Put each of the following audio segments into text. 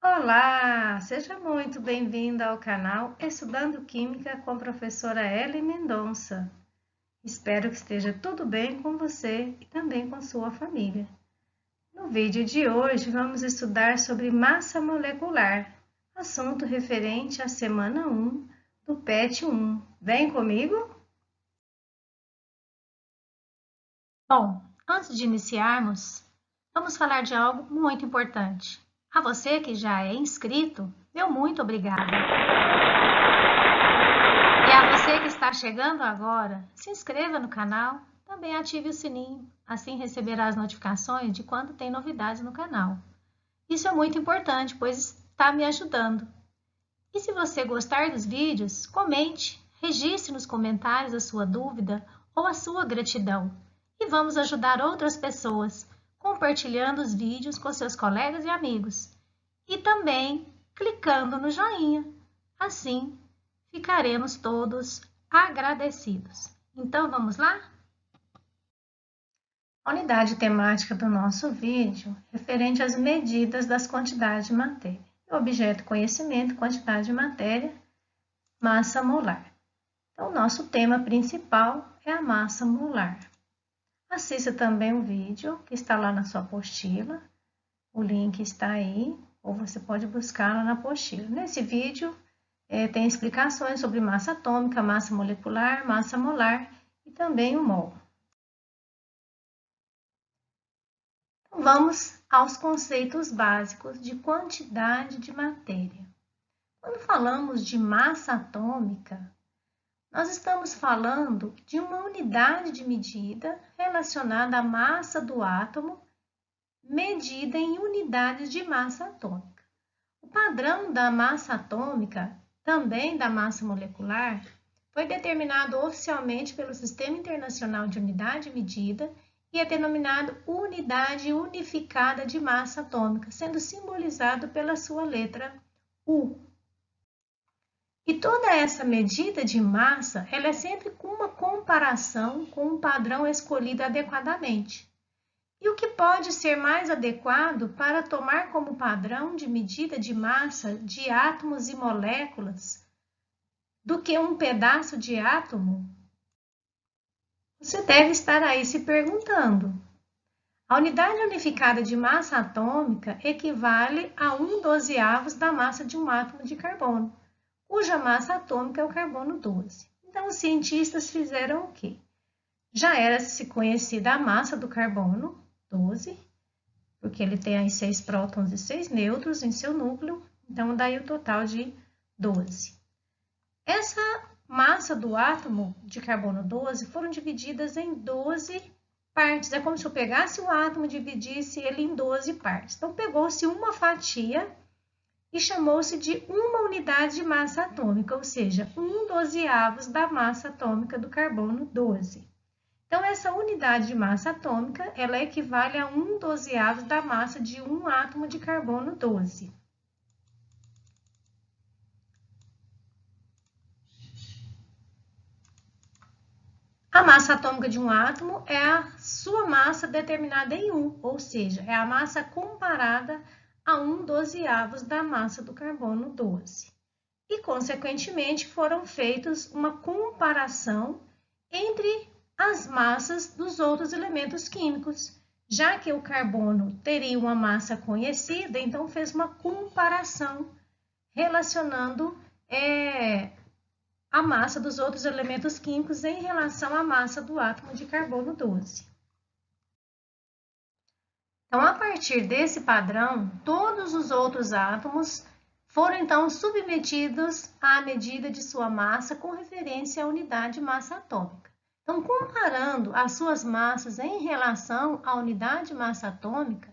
Olá, seja muito bem-vinda ao canal Estudando Química com a professora Ellen Mendonça. Espero que esteja tudo bem com você e também com sua família. No vídeo de hoje vamos estudar sobre massa molecular, assunto referente à semana 1 do PET 1. Vem comigo? Bom, antes de iniciarmos, vamos falar de algo muito importante. A você que já é inscrito, meu muito obrigada. E a você que está chegando agora, se inscreva no canal, também ative o sininho, assim receberá as notificações de quando tem novidades no canal. Isso é muito importante, pois está me ajudando. E se você gostar dos vídeos, comente, registre nos comentários a sua dúvida ou a sua gratidão. E vamos ajudar outras pessoas, compartilhando os vídeos com seus colegas e amigos. E também clicando no joinha. Assim, ficaremos todos agradecidos. Então, vamos lá? A unidade temática do nosso vídeo referente às medidas das quantidades de matéria. O objeto conhecimento, quantidade de matéria, massa molar. Então, o nosso tema principal é a massa molar. Assista também o vídeo que está lá na sua apostila. O link está aí, ou você pode buscar lá na apostila. Nesse vídeo, tem explicações sobre massa atômica, massa molecular, massa molar e também o mol. Então, vamos aos conceitos básicos de quantidade de matéria. Quando falamos de massa atômica, nós estamos falando de uma unidade de medida relacionada à massa do átomo, medida em unidades de massa atômica. O padrão da massa atômica, também da massa molecular, foi determinado oficialmente pelo Sistema Internacional de Unidade e Medida e é denominado Unidade Unificada de Massa Atômica, sendo simbolizado pela sua letra U. E toda essa medida de massa, ela é sempre com uma comparação com um padrão escolhido adequadamente. E o que pode ser mais adequado para tomar como padrão de medida de massa de átomos e moléculas do que um pedaço de átomo? Você deve estar aí se perguntando. A unidade unificada de massa atômica equivale a 1/12 da massa de um átomo de carbono, cuja massa atômica é o carbono 12. Então, os cientistas fizeram o quê? Já era-se conhecida a massa do carbono 12, porque ele tem aí 6 prótons e 6 nêutrons em seu núcleo, então daí o total de 12. Essa massa do átomo de carbono 12 foram divididas em 12 partes. É como se eu pegasse o átomo e dividisse ele em 12 partes. Então, pegou-se uma fatia e chamou-se de uma unidade de massa atômica, ou seja, 1/12 da massa atômica do carbono 12. Então, essa unidade de massa atômica, ela equivale a 1/12 da massa de um átomo de carbono 12. A massa atômica de um átomo é a sua massa determinada em 1, ou seja, é a massa comparada a 1/12 da massa do carbono 12. E, consequentemente, foram feitos uma comparação entre as massas dos outros elementos químicos. Já que o carbono teria uma massa conhecida, então fez uma comparação relacionando a massa dos outros elementos químicos em relação à massa do átomo de carbono 12. Então, a partir desse padrão, todos os outros átomos foram então submetidos à medida de sua massa com referência à unidade de massa atômica. Então, comparando as suas massas em relação à unidade de massa atômica,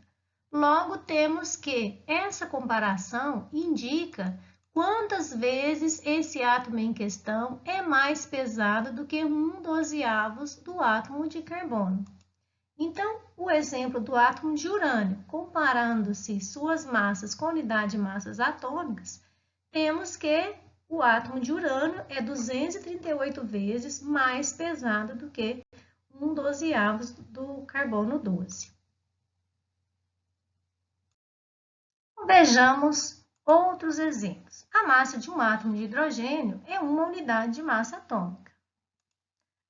logo temos que essa comparação indica quantas vezes esse átomo em questão é mais pesado do que 1/12 do átomo de carbono. Então, o exemplo do átomo de urânio, comparando-se suas massas com a unidade de massas atômicas, temos que o átomo de urânio é 238 vezes mais pesado do que 1/12 do carbono 12. Vejamos Outros exemplos. A massa de um átomo de hidrogênio é uma unidade de massa atômica.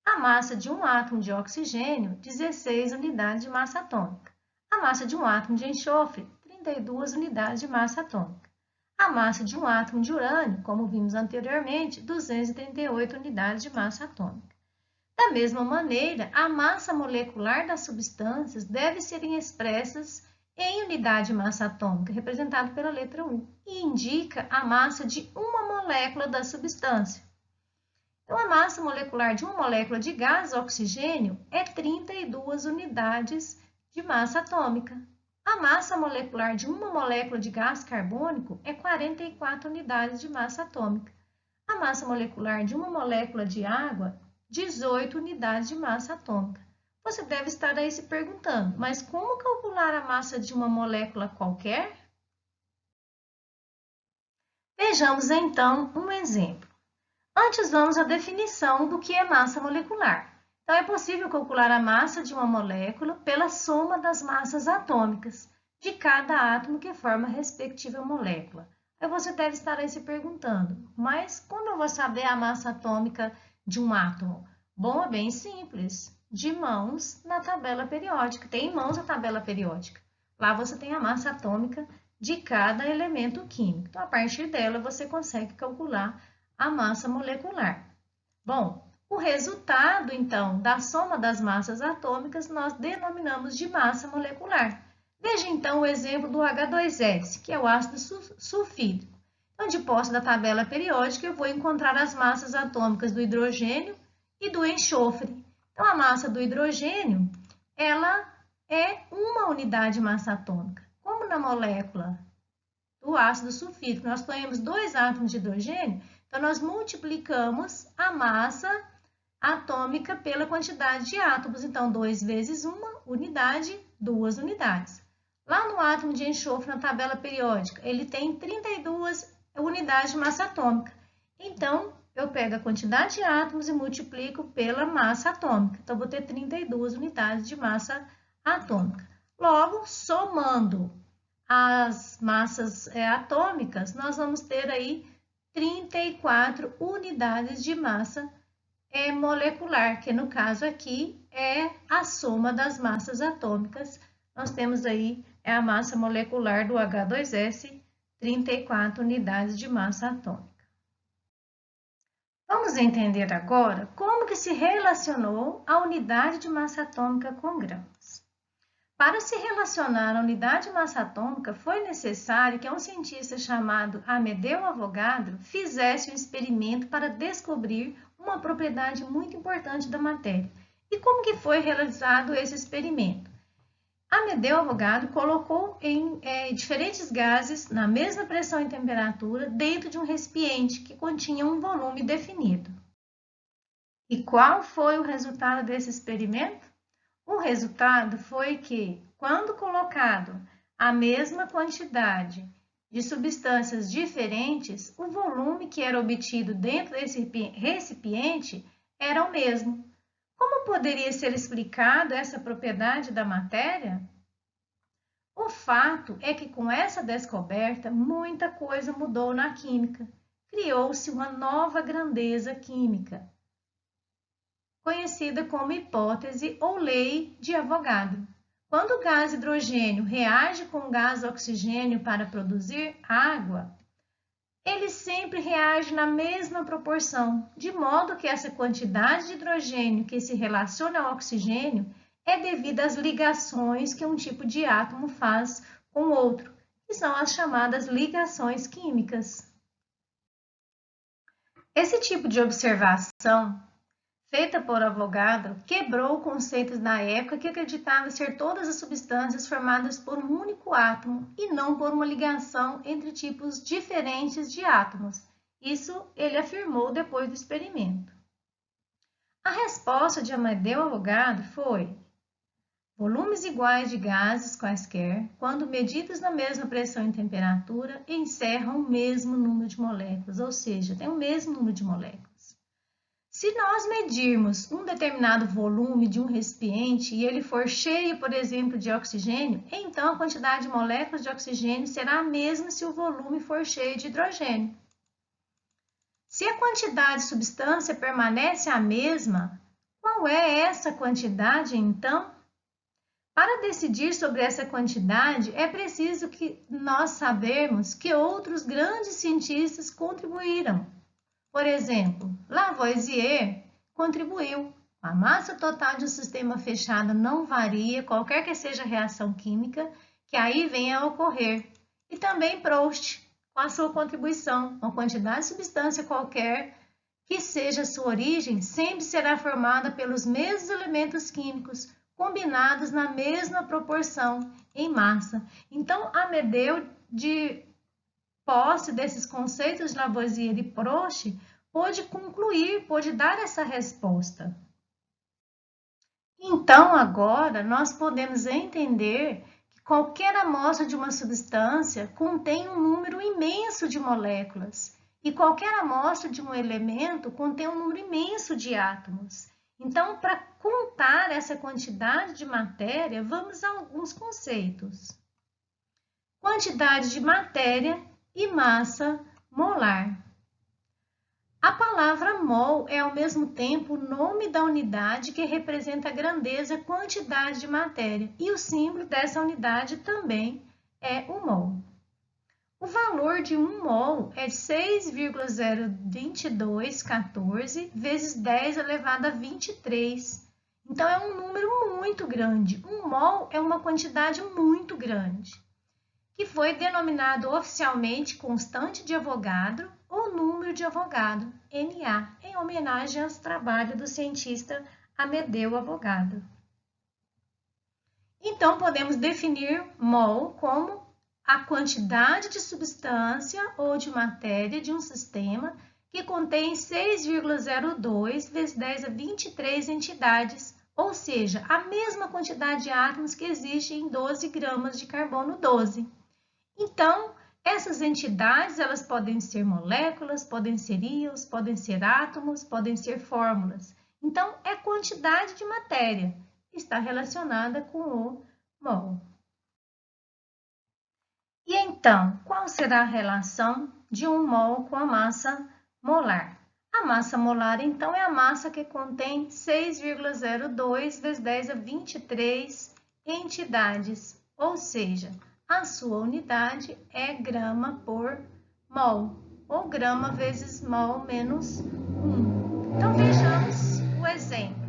A massa de um átomo de oxigênio, 16 unidades de massa atômica. A massa de um átomo de enxofre, 32 unidades de massa atômica. A massa de um átomo de urânio, como vimos anteriormente, 238 unidades de massa atômica. Da mesma maneira, a massa molecular das substâncias deve ser expressas em unidade de massa atômica, representado pela letra U, e indica a massa de uma molécula da substância. Então, a massa molecular de uma molécula de gás oxigênio é 32 unidades de massa atômica. A massa molecular de uma molécula de gás carbônico é 44 unidades de massa atômica. A massa molecular de uma molécula de água, 18 unidades de massa atômica. Você deve estar aí se perguntando, mas como calcular a massa de uma molécula qualquer? Vejamos então um exemplo. Antes vamos à definição do que é massa molecular. Então, é possível calcular a massa de uma molécula pela soma das massas atômicas de cada átomo que forma a respectiva molécula. Aí você deve estar aí se perguntando, mas como eu vou saber a massa atômica de um átomo? Bom, é bem simples, de mãos na tabela periódica. Tem em mãos a tabela periódica. Lá você tem a massa atômica de cada elemento químico. Então, a partir dela, você consegue calcular a massa molecular. Bom, o resultado, então, da soma das massas atômicas, nós denominamos de massa molecular. Veja, então, o exemplo do H2S, que é o ácido sulfídrico. Então, de posse da tabela periódica, eu vou encontrar as massas atômicas do hidrogênio e do enxofre. Então, a massa do hidrogênio, ela é uma unidade de massa atômica. Como na molécula do ácido sulfídrico, nós temos 2 átomos de hidrogênio, então nós multiplicamos a massa atômica pela quantidade de átomos. Então, 2 vezes 1 unidade, 2 unidades. Lá no átomo de enxofre, na tabela periódica, ele tem 32 unidades de massa atômica. Então, eu pego a quantidade de átomos e multiplico pela massa atômica. Então, vou ter 32 unidades de massa atômica. Logo, somando as massas atômicas, nós vamos ter aí 34 unidades de massa molecular, que no caso aqui é a soma das massas atômicas. Nós temos aí a massa molecular do H2S, 34 unidades de massa atômica. Vamos entender agora como que se relacionou a unidade de massa atômica com gramas. Para se relacionar a unidade de massa atômica, foi necessário que um cientista chamado Amedeo Avogadro fizesse um experimento para descobrir uma propriedade muito importante da matéria. E como que foi realizado esse experimento? Amedeo Avogadro colocou em diferentes gases, na mesma pressão e temperatura, dentro de um recipiente que continha um volume definido. E qual foi o resultado desse experimento? O resultado foi que, quando colocado a mesma quantidade de substâncias diferentes, o volume que era obtido dentro desse recipiente era o mesmo. Como poderia ser explicado essa propriedade da matéria? O fato é que com essa descoberta, muita coisa mudou na química. Criou-se uma nova grandeza química, conhecida como hipótese ou lei de Avogadro. Quando o gás hidrogênio reage com o gás oxigênio para produzir água, ele sempre reage na mesma proporção, de modo que essa quantidade de hidrogênio que se relaciona ao oxigênio é devida às ligações que um tipo de átomo faz com o outro, que são as chamadas ligações químicas. Esse tipo de observação feita por Avogadro, quebrou conceitos na época que acreditava ser todas as substâncias formadas por um único átomo e não por uma ligação entre tipos diferentes de átomos. Isso ele afirmou depois do experimento. A resposta de Amedeo Avogadro foi: volumes iguais de gases quaisquer, quando medidos na mesma pressão e temperatura, encerram o mesmo número de moléculas, ou seja, tem o mesmo número de moléculas. Se nós medirmos um determinado volume de um recipiente e ele for cheio, por exemplo, de oxigênio, então a quantidade de moléculas de oxigênio será a mesma se o volume for cheio de hidrogênio. Se a quantidade de substância permanece a mesma, qual é essa quantidade então? Para decidir sobre essa quantidade, é preciso que nós sabermos que outros grandes cientistas contribuíram. Por exemplo, Lavoisier contribuiu. A massa total de um sistema fechado não varia, qualquer que seja a reação química que aí venha a ocorrer. E também Proust, com a sua contribuição, uma quantidade de substância qualquer que seja a sua origem, sempre será formada pelos mesmos elementos químicos, combinados na mesma proporção em massa. Então, Amedeo, de posse desses conceitos de Lavoisier e Proust, pôde concluir, pôde dar essa resposta. Então, agora, nós podemos entender que qualquer amostra de uma substância contém um número imenso de moléculas e qualquer amostra de um elemento contém um número imenso de átomos. Então, para contar essa quantidade de matéria, vamos a alguns conceitos. Quantidade de matéria e massa molar. A palavra mol é ao mesmo tempo o nome da unidade que representa a grandeza, quantidade de matéria, e o símbolo dessa unidade também é o mol. O valor de 1 mol é 6,02214 vezes 10 elevado a 23. Então, é um número muito grande. 1 mol é uma quantidade muito grande, que foi denominado oficialmente constante de Avogadro ou número de Avogadro, Na, em homenagem ao trabalho do cientista Amedeo Avogadro. Então, podemos definir mol como a quantidade de substância ou de matéria de um sistema que contém 6,02 vezes 10 a 23 entidades, ou seja, a mesma quantidade de átomos que existe em 12 gramas de carbono 12. Então, essas entidades, elas podem ser moléculas, podem ser íons, podem ser átomos, podem ser fórmulas. Então, é quantidade de matéria, está relacionada com o mol. E então, qual será a relação de um mol com a massa molar? A massa molar, então, é a massa que contém 6,02 vezes 10 a 23 entidades, ou seja, a sua unidade é grama por mol, ou grama vezes mol menos 1. Então, vejamos o exemplo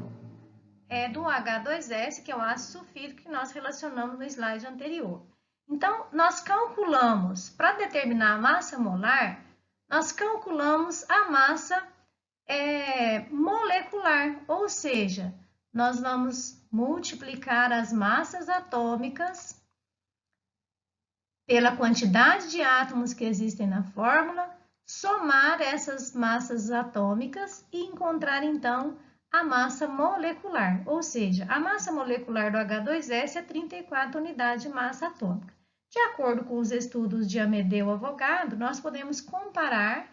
do H2S, que é o ácido sulfídrico que nós relacionamos no slide anterior. Então, nós calculamos, para determinar a massa molar, nós calculamos a massa molecular, ou seja, nós vamos multiplicar as massas atômicas pela quantidade de átomos que existem na fórmula, somar essas massas atômicas e encontrar, então, a massa molecular, ou seja, a massa molecular do H2S é 34 unidades de massa atômica. De acordo com os estudos de Amedeo Avogadro, nós podemos comparar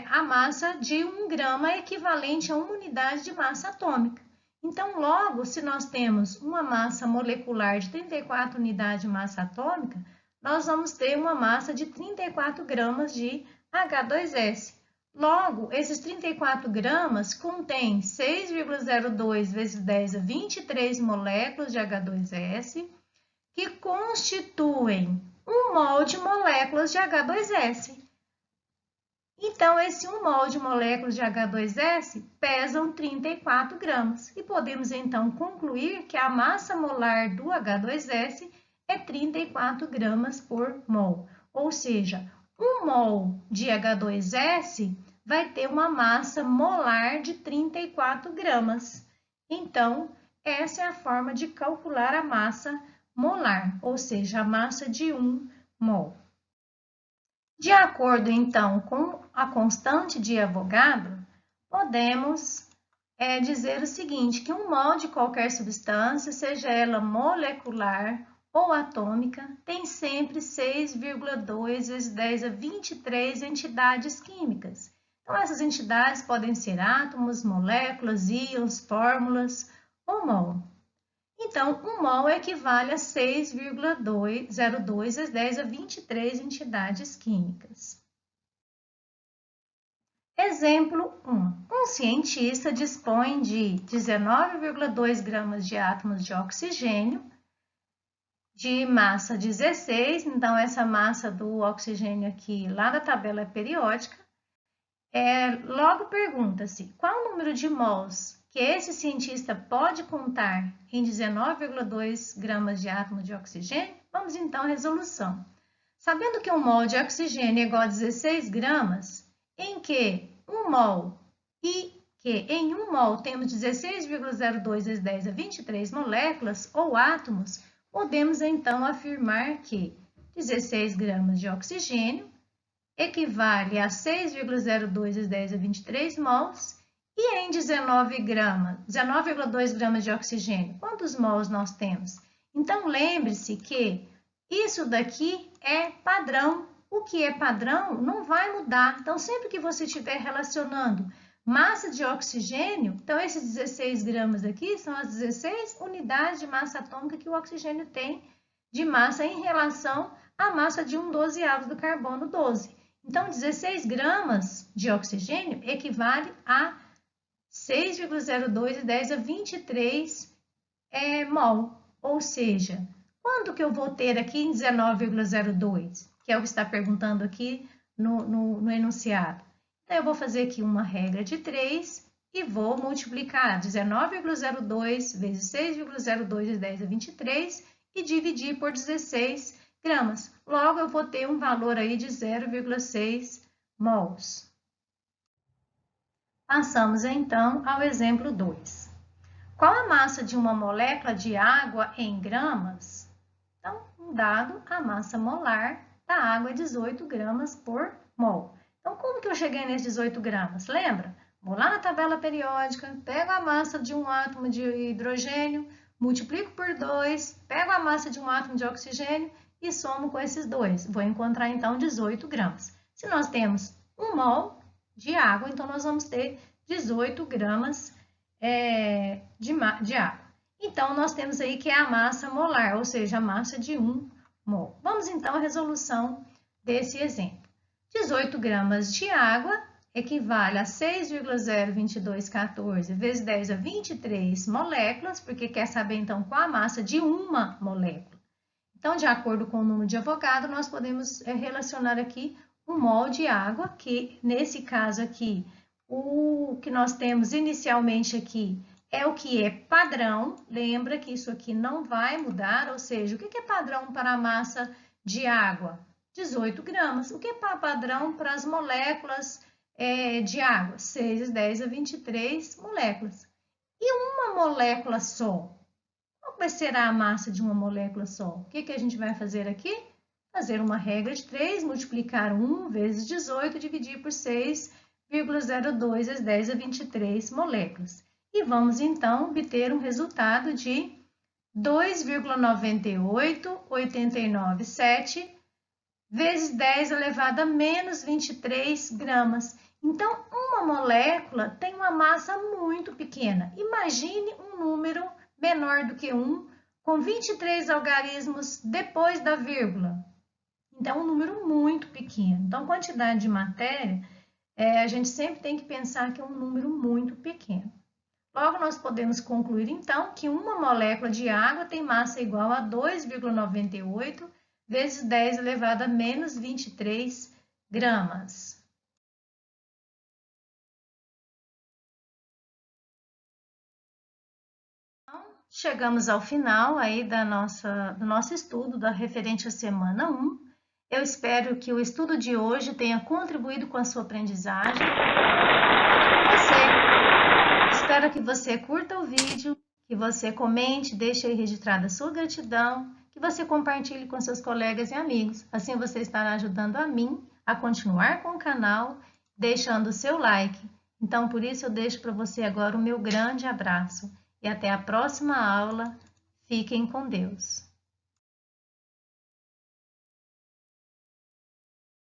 a massa de 1 grama equivalente a 1 unidade de massa atômica. Então, logo, se nós temos uma massa molecular de 34 unidades de massa atômica, nós vamos ter uma massa de 34 gramas de H2S. Logo, esses 34 gramas contêm 6,02 vezes 10 a 23 moléculas de H2S, que constituem 1 mol de moléculas de H2S. Então, esse 1 mol de moléculas de H2S pesam 34 gramas. E podemos, então, concluir que a massa molar do H2S é 34 gramas por mol. Ou seja, 1 mol de H2S vai ter uma massa molar de 34 gramas. Então, essa é a forma de calcular a massa molar, ou seja, a massa de 1 mol. De acordo, então, com a constante de Avogadro, podemos dizer o seguinte, que 1 mol de qualquer substância, seja ela molecular ou atômica, tem sempre 6,2 vezes 10 a 23 entidades químicas. Então, essas entidades podem ser átomos, moléculas, íons, fórmulas ou mol. Então, um mol equivale a 6,02 × 10 a 23 entidades químicas. Exemplo 1. Um cientista dispõe de 19,2 gramas de átomos de oxigênio, de massa 16, então essa massa do oxigênio aqui lá da tabela periódica. Logo pergunta-se, qual o número de mols que esse cientista pode contar em 19,2 gramas de átomo de oxigênio? Vamos então à resolução. Sabendo que um mol de oxigênio é igual a 16 gramas, em que um mol em um mol temos 16,02 × 10 a 23 moléculas ou átomos, podemos então afirmar que 16 gramas de oxigênio equivale a 6,02 × 10 a 23 mols, e em 19,2 gramas de oxigênio, quantos mols nós temos? Então, lembre-se que isso daqui é padrão. O que é padrão não vai mudar. Então, sempre que você estiver relacionando massa de oxigênio, então esses 16 gramas aqui são as 16 unidades de massa atômica que o oxigênio tem de massa em relação à massa de 1/12 do carbono 12. Então, 16 gramas de oxigênio equivale a 6,02 × 10 a 23 mol. Ou seja, quanto que eu vou ter aqui em 19,02? Que é o que está perguntando aqui no enunciado. Então, eu vou fazer aqui uma regra de 3 e vou multiplicar 19,02 vezes 6,02 × 10 a 23 e dividir por 16 gramas. Logo, eu vou ter um valor aí de 0,6 mols. Passamos, então, ao exemplo 2. Qual a massa de uma molécula de água em gramas? Então, dado a massa molar da água é 18 gramas por mol. Então, como que eu cheguei nesses 18 gramas? Lembra? Vou lá na tabela periódica, pego a massa de um átomo de hidrogênio, multiplico por 2, pego a massa de um átomo de oxigênio e somo com esses dois. Vou encontrar, então, 18 gramas. Se nós temos 1 mol de água, então nós vamos ter 18 gramas de água. Então, nós temos aí que é a massa molar, ou seja, a massa de 1 mol. Vamos, então, à resolução desse exemplo. 18 gramas de água equivale a 6,02214 vezes 10 a 23 moléculas, porque quer saber, então, qual a massa de uma molécula. Então, de acordo com o número de Avogadro, nós podemos relacionar aqui um mol de água, que nesse caso aqui, o que nós temos inicialmente aqui é o que é padrão. Lembra que isso aqui não vai mudar, ou seja, o que é padrão para a massa de água? 18 gramas. O que é padrão para as moléculas de água? 6, 10 a 23 moléculas. E uma molécula só? Qual vai ser a massa de uma molécula só? O que a gente vai fazer aqui? Fazer uma regra de 3, multiplicar 1 vezes 18 e dividir por 6,02 × 10 a 23 moléculas. E vamos, então, obter um resultado de 2,98897 vezes 10 elevado a menos 23 gramas. Então, uma molécula tem uma massa muito pequena. Imagine um número menor do que 1, com 23 algarismos depois da vírgula. Então, um número muito pequeno. Então, quantidade de matéria, a gente sempre tem que pensar que é um número muito pequeno. Logo, nós podemos concluir, então, que uma molécula de água tem massa igual a 2,98 vezes 10 elevado a menos 23 gramas. Então, chegamos ao final aí do nosso estudo referente à semana 1. Eu espero que o estudo de hoje tenha contribuído com a sua aprendizagem. Espero que você curta o vídeo, que você comente, deixe aí registrada a sua gratidão, que você compartilhe com seus colegas e amigos. Assim você estará ajudando a mim a continuar com o canal, deixando o seu like. Então, por isso eu deixo para você agora o meu grande abraço. E até a próxima aula. Fiquem com Deus.